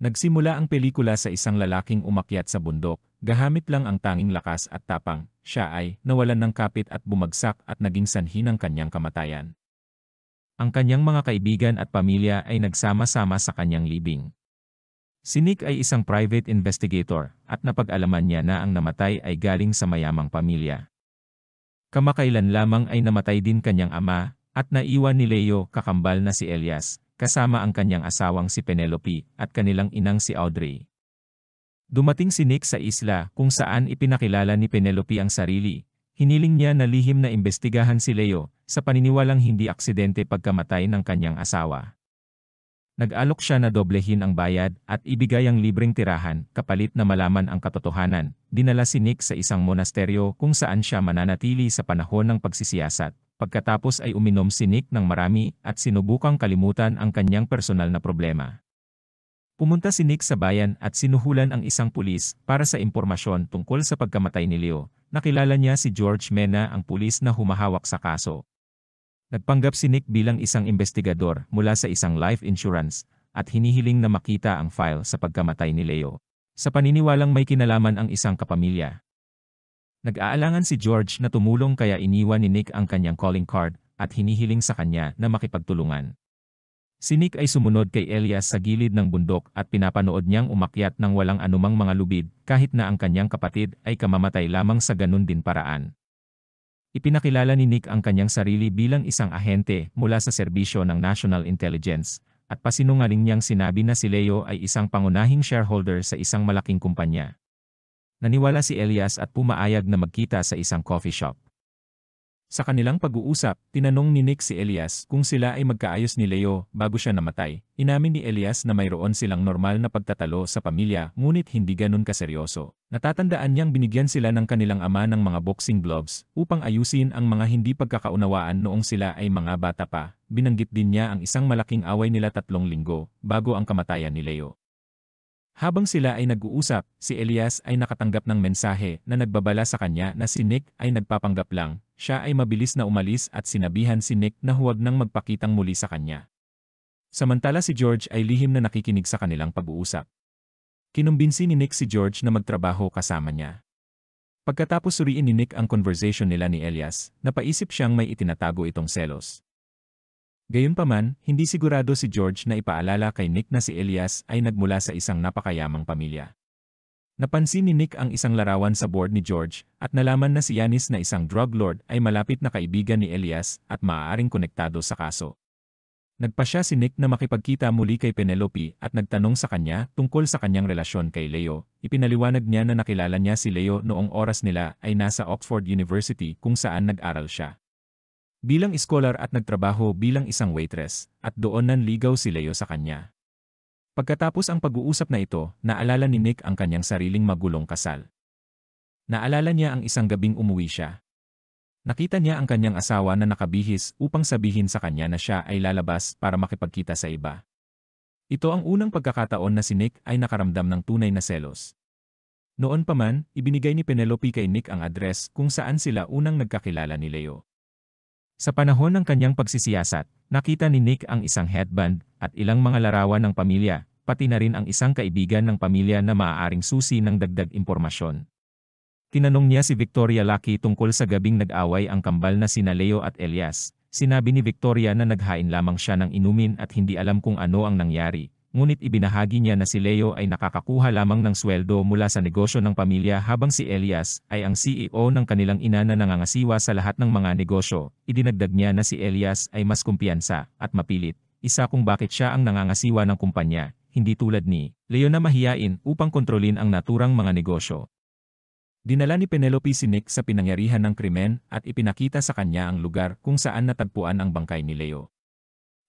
Nagsimula ang pelikula sa isang lalaking umakyat sa bundok, gahamit lang ang tanging lakas at tapang. Siya ay nawalan ng kapit at bumagsak at naging sanhi ng kanyang kamatayan. Ang kanyang mga kaibigan at pamilya ay nagsama-sama sa kanyang libing. Si Nick ay isang private investigator at napag-alaman niya na ang namatay ay galing sa mayamang pamilya. Kamakailan lamang ay namatay din kanyang ama at naiwan ni Leo kakambal na si Elias, kasama ang kanyang asawang si Penelope at kanilang inang si Audrey. Dumating si Nick sa isla kung saan ipinakilala ni Penelope ang sarili. Hiniling niya na lihim na imbestigahan si Leo sa paniniwalang hindi aksidente pagkamatay ng kanyang asawa. Nag-alok siya na doblehin ang bayad at ibigay ang libreng tirahan kapalit na malaman ang katotohanan. Dinala si Nick sa isang monasteryo kung saan siya mananatili sa panahon ng pagsisiyasat. Pagkatapos ay uminom si Nick ng marami at sinubukang kalimutan ang kanyang personal na problema. Pumunta si Nick sa bayan at sinuhulan ang isang pulis para sa impormasyon tungkol sa pagkamatay ni Leo. Nakilala niya si George Mena, ang pulis na humahawak sa kaso. Nagpanggap si Nick bilang isang investigador mula sa isang life insurance at hinihiling na makita ang file sa pagkamatay ni Leo. Sa paniniwalang may kinalaman ang isang kapamilya. Nag-aalangan si George na tumulong kaya iniwan ni Nick ang kanyang calling card at hinihiling sa kanya na makipagtulungan. Si Nick ay sumunod kay Elias sa gilid ng bundok at pinapanood niyang umakyat ng walang anumang mga lubid kahit na ang kanyang kapatid ay kamamatay lamang sa ganun din paraan. Ipinakilala ni Nick ang kanyang sarili bilang isang ahente mula sa serbisyo ng National Intelligence at pasinungaling niyang sinabi na si Leo ay isang pangunahing shareholder sa isang malaking kumpanya. Naniwala si Elias at pumaayag na magkita sa isang coffee shop. Sa kanilang pag-uusap, tinanong ni Nick si Elias kung sila ay magkaayos ni Leo bago siya namatay. Inamin ni Elias na mayroon silang normal na pagtatalo sa pamilya ngunit hindi ganun kaseryoso. Natatandaan niyang binigyan sila ng kanilang ama ng mga boxing gloves upang ayusin ang mga hindi pagkakaunawaan noong sila ay mga bata pa. Binanggit din niya ang isang malaking away nila 3 linggo bago ang kamatayan ni Leo. Habang sila ay nag-uusap, si Elias ay nakatanggap ng mensahe na nagbabala sa kanya na si Nick ay nagpapanggap lang. Siya ay mabilis na umalis at sinabihan si Nick na huwag nang magpakitang muli sa kanya. Samantala si George ay lihim na nakikinig sa kanilang pag-uusap. Kinumbinsi ni Nick si George na magtrabaho kasama niya. Pagkatapos suriin ni Nick ang conversation nila ni Elias, napaisip siyang may itinatago itong selos. Gayunpaman, hindi sigurado si George na ipaalala kay Nick na si Elias ay nagmula sa isang napakayamang pamilya. Napansin ni Nick ang isang larawan sa board ni George at nalaman na si Yanis na isang drug lord ay malapit na kaibigan ni Elias at maaaring konektado sa kaso. Nagpasya si Nick na makipagkita muli kay Penelope at nagtanong sa kanya tungkol sa kanyang relasyon kay Leo. Ipinaliwanag niya na nakilala niya si Leo noong oras nila ay nasa Oxford University kung saan nag-aral siya bilang scholar at nagtrabaho bilang isang waitress, at doon nanligaw si Leo sa kanya. Pagkatapos ang pag-uusap na ito, naalala ni Nick ang kanyang sariling magulong kasal. Naalala niya ang isang gabing umuwi siya. Nakita niya ang kanyang asawa na nakabihis upang sabihin sa kanya na siya ay lalabas para makipagkita sa iba. Ito ang unang pagkakataon na si Nick ay nakaramdam ng tunay na selos. Noon pa man, ibinigay ni Penelope kay Nick ang address kung saan sila unang nagkakilala ni Leo. Sa panahon ng kanyang pagsisiyasat, nakita ni Nick ang isang headband at ilang mga larawan ng pamilya, pati na rin ang isang kaibigan ng pamilya na maaaring susi ng dagdag impormasyon. Tinanong niya si Victoria Lucky tungkol sa gabing nag-away ang kambal na sina Leo at Elias. Sinabi ni Victoria na naghain lamang siya ng inumin at hindi alam kung ano ang nangyari. Ngunit ibinahagi niya na si Leo ay nakakakuha lamang ng sweldo mula sa negosyo ng pamilya habang si Elias ay ang CEO ng kanilang ina na nangangasiwa sa lahat ng mga negosyo. Idinagdag niya na si Elias ay mas kumpiyansa at mapilit, isa kung bakit siya ang nangangasiwa ng kumpanya, hindi tulad ni Leo na mahiyain upang kontrolin ang naturang mga negosyo. Dinala ni Penelope si Nick sa pinangyarihan ng krimen at ipinakita sa kanya ang lugar kung saan natagpuan ang bangkay ni Leo.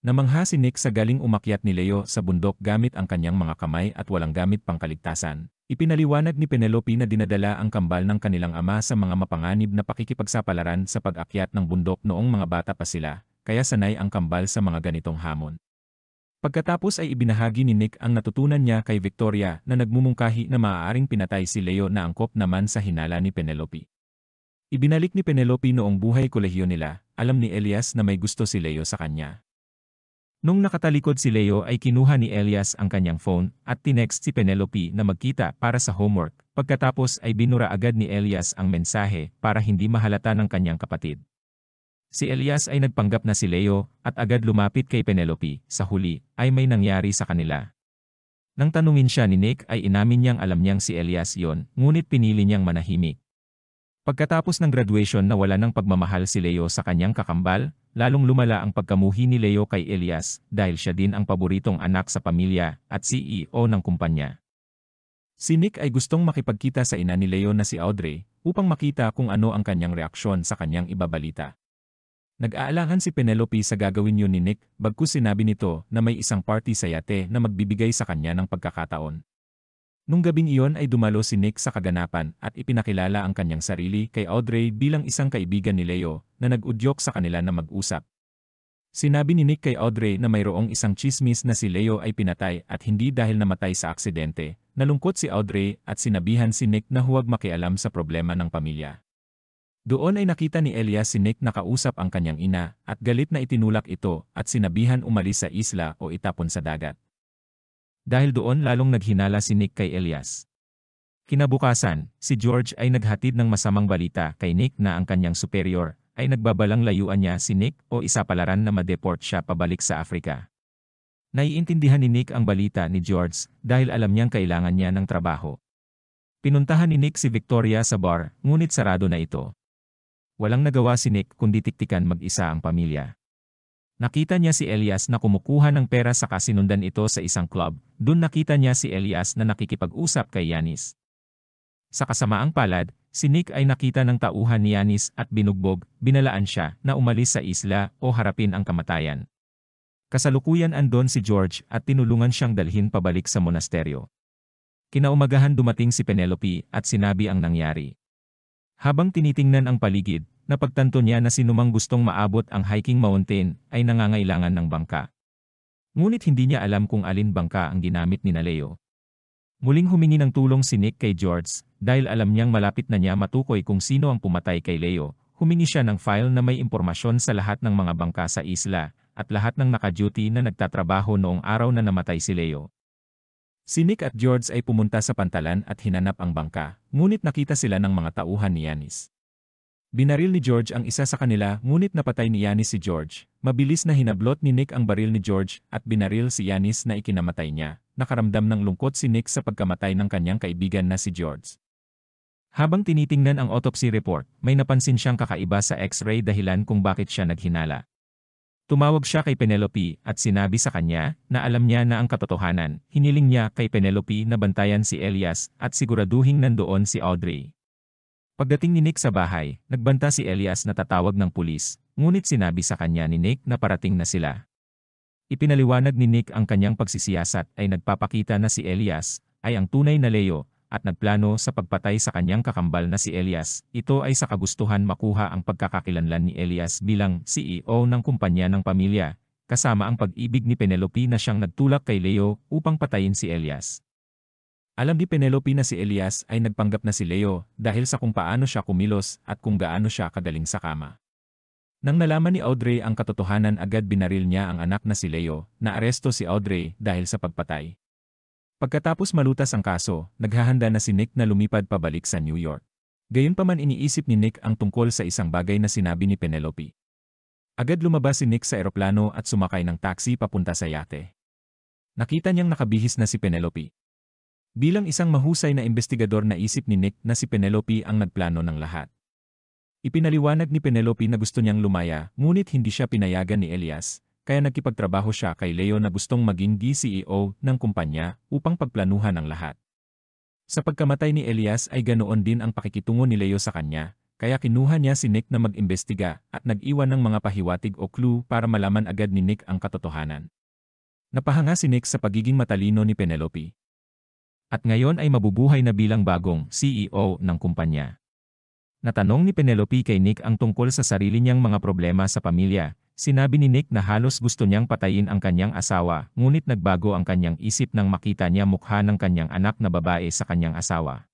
Namangha si Nick sa galing umakyat ni Leo sa bundok gamit ang kanyang mga kamay at walang gamit pangkaligtasan. Ipinaliwanag ni Penelope na dinadala ang kambal ng kanilang ama sa mga mapanganib na pakikipagsapalaran sa pag-akyat ng bundok noong mga bata pa sila, kaya sanay ang kambal sa mga ganitong hamon. Pagkatapos ay ibinahagi ni Nick ang natutunan niya kay Victoria na nagmumungkahi na maaaring pinatay si Leo na angkop naman sa hinala ni Penelope. Ibinalik ni Penelope noong buhay kolehiyo nila, alam ni Elias na may gusto si Leo sa kanya. Nung nakatalikod si Leo ay kinuha ni Elias ang kanyang phone at tinext si Penelope na magkita para sa homework. Pagkatapos ay binura agad ni Elias ang mensahe para hindi mahalata ng kanyang kapatid. Si Elias ay nagpanggap na si Leo at agad lumapit kay Penelope. Sa huli ay may nangyari sa kanila. Nang tanungin siya ni Nick ay inamin niyang alam niyang si Elias yon, ngunit pinili niyang manahimik. Pagkatapos ng graduation na wala ng pagmamahal si Leo sa kanyang kakambal, lalong lumala ang pagkamuhi ni Leo kay Elias dahil siya din ang paboritong anak sa pamilya at CEO ng kumpanya. Si Nick ay gustong makipagkita sa ina ni Leo na si Audrey upang makita kung ano ang kanyang reaksyon sa kanyang ibabalita. Nag-aalangan si Penelope sa gagawin yun ni Nick bagkus sinabi nito na may isang party sa yate na magbibigay sa kanya ng pagkakataon. Nung gabing iyon ay dumalo si Nick sa kaganapan at ipinakilala ang kanyang sarili kay Audrey bilang isang kaibigan ni Leo na nag-udyok sa kanila na mag-usap. Sinabi ni Nick kay Audrey na mayroong isang chismis na si Leo ay pinatay at hindi dahil namatay sa aksidente. Nalungkot si Audrey at sinabihan si Nick na huwag makialam sa problema ng pamilya. Doon ay nakita ni Elias si Nick nakausap ang kanyang ina at galit na itinulak ito at sinabihan umalis sa isla o itapon sa dagat. Dahil doon lalong naghinala si Nick kay Elias. Kinabukasan, si George ay naghatid ng masamang balita kay Nick na ang kanyang superior ay nagbabalang layuan niya si Nick o isapalaran na ma-deport siya pabalik sa Afrika. Naiintindihan ni Nick ang balita ni George dahil alam niyang kailangan niya ng trabaho. Pinuntahan ni Nick si Victoria sa bar, ngunit sarado na ito. Walang nagawa si Nick kundi tiktikan mag-isa ang pamilya. Nakita niya si Elias na kumukuha ng pera sa kasinundan ito sa isang club. Doon nakita niya si Elias na nakikipag-usap kay Yanis. Sa kasamaang palad, si Nick ay nakita ng tauhan ni Yanis at binugbog, binalaan siya na umalis sa isla o harapin ang kamatayan. Kasalukuyan andon si George at tinulungan siyang dalhin pabalik sa monasteryo. Kinaumagahan dumating si Penelope at sinabi ang nangyari. Habang tinitingnan ang paligid, napagtanto niya na sinumang gustong maabot ang hiking mountain ay nangangailangan ng bangka. Ngunit hindi niya alam kung alin bangka ang ginamit ni Leo. Muling humingi ng tulong si Nick kay George dahil alam niyang malapit na niya matukoy kung sino ang pumatay kay Leo. Humingi siya ng file na may impormasyon sa lahat ng mga bangka sa isla at lahat ng naka-duty na nagtatrabaho noong araw na namatay si Leo. Si Nick at George ay pumunta sa pantalan at hinanap ang bangka, ngunit nakita sila ng mga tauhan ni Yanis. Binaril ni George ang isa sa kanila ngunit napatay ni Yanis si George. Mabilis na hinablot ni Nick ang baril ni George at binaril si Yanis na ikinamatay niya. Nakaramdam ng lungkot si Nick sa pagkamatay ng kanyang kaibigan na si George. Habang tinitingnan ang autopsy report, may napansin siyang kakaiba sa x-ray dahilan kung bakit siya naghinala. Tumawag siya kay Penelope at sinabi sa kanya na alam niya na ang katotohanan. Hiniling niya kay Penelope na bantayan si Elias at siguraduhing nandoon si Audrey. Pagdating ni Nick sa bahay, nagbanta si Elias na tatawag ng pulis, ngunit sinabi sa kanya ni Nick na parating na sila. Ipinaliwanag ni Nick ang kanyang pagsisiyasat ay nagpapakita na si Elias ay ang tunay na Leo at nagplano sa pagpatay sa kanyang kakambal na si Elias. Ito ay sa kagustuhan makuha ang pagkakakilanlan ni Elias bilang CEO ng kumpanya ng pamilya, kasama ang pag-ibig ni Penelope na siyang nagtulak kay Leo upang patayin si Elias. Alam ni Penelope na si Elias ay nagpanggap na si Leo dahil sa kung paano siya kumilos at kung gaano siya kagaling sa kama. Nang nalaman ni Audrey ang katotohanan agad binaril niya ang anak na si Leo, naaresto si Audrey dahil sa pagpatay. Pagkatapos malutas ang kaso, naghahanda na si Nick na lumipad pabalik sa New York. Gayunpaman iniisip ni Nick ang tungkol sa isang bagay na sinabi ni Penelope. Agad lumabas si Nick sa eroplano at sumakay ng taxi papunta sa yate. Nakita niyang nakabihis na si Penelope. Bilang isang mahusay na investigador naisip ni Nick na si Penelope ang nagplano ng lahat. Ipinaliwanag ni Penelope na gusto niyang lumaya, ngunit hindi siya pinayagan ni Elias. Kaya nagkipagtrabaho siya kay Leo na gustong maging CEO ng kumpanya upang pagplanuhan ang lahat. Sa pagkamatay ni Elias ay ganoon din ang pakikitungo ni Leo sa kanya, kaya kinuha niya si Nick na mag-imbestiga at nag-iwan ng mga pahiwatig o clue para malaman agad ni Nick ang katotohanan. Napahanga si Nick sa pagiging matalino ni Penelope. At ngayon ay mabubuhay na bilang bagong CEO ng kumpanya. Natanong ni Penelope kay Nick ang tungkol sa sarili niyang mga problema sa pamilya. Sinabi ni Nick na halos gusto niyang patayin ang kanyang asawa, ngunit nagbago ang kanyang isip nang makita niya mukha ng kanyang anak na babae sa kanyang asawa.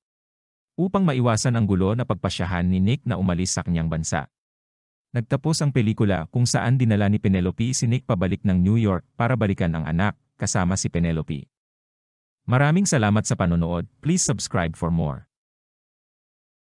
Upang maiwasan ang gulo na pagpasyahan ni Nick na umalis sa kanyang bansa. Nagtapos ang pelikula kung saan dinala ni Penelope si Nick pabalik ng New York para balikan ang anak, kasama si Penelope. Maraming salamat sa panonood, please subscribe for more.